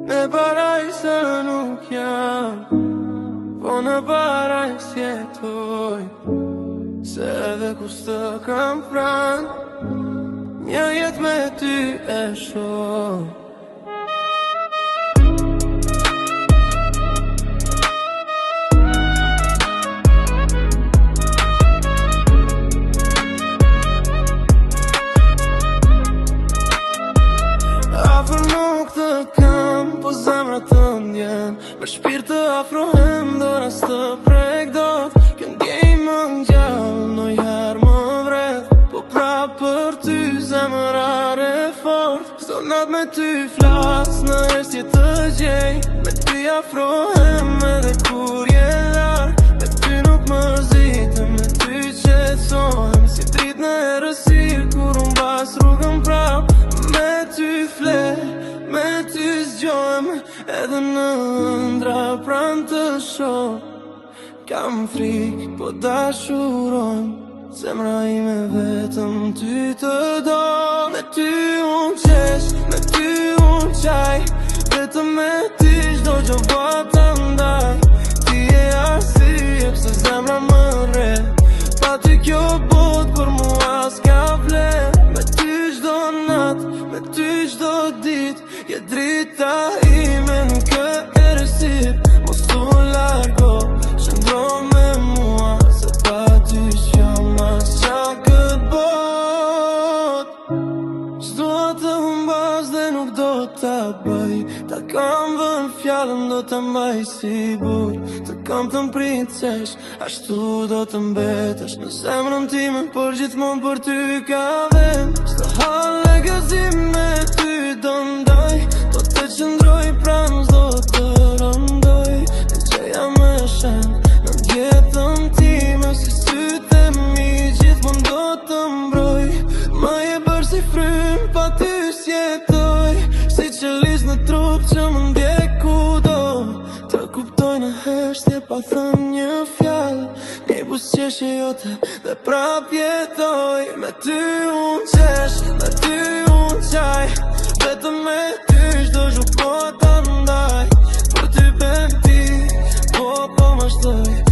Me paraj se nuk jam, po në paraj s'jetoj, se edhe kus të kam pran, një jet me ty e shoh. Po zemra të ndjen, me shpirt të afrohem, dora s'të prek dot. Kjo ndjej më ngjall, ndonjëherë më vret, po prap për ty zemra re fort. Çdo nat me ty flas, në heshtje të gjej, me ty afrohem edhe kur je larg. Me ty nuk mërzitem, me ty qetësohem, si dritë në errësirë kur unë mbas rrugën prap. Me ty flet, me ty zgjohem, edhe në ëndra pran të shoh. Kam frik, po dashurojm, zemra ime vetëm ty të do. Me ty unë qesh, me ty unë qaj, vetëm me ty çdo gjë bota ndaj. Ti je arsye pse zemra më rre, pa ty kjo botë për mua s'ka vlerë. Me ty çdo nat, me ty çdo dit, je drita ime nuk e errësirë. Mos u largo, qëndro me mua, se pa ty s'jam asqa kët botë. S'do të humbas dhe nuk do t'a bëj, ta kam vën fjallën, do t'a mbaj si burr. Të kam të mprincesh, ashtu do të mbetesh në zemrën time, por gjithmonë për ty ka vend. Çdo hall e gëzim me ty do ndaj, do të qëndroj pranë, s'do të rëndoj. E gjeja me shen në jetën time, si sytë e mi gjithmonë do të mbroj. Më je bërë si frym, pa ty s'jetoj, si qëllis në trup që më ndjek kudo. Të kuptoj në heshtje pa thënë një fjallë, një buzëqeshje jote dhe prap jetoj. Me ty unë qesh, me ty unë qaj, vetëm me ty çdo gjë po ta ndaj. Për ty bem ti, po ma shtoj.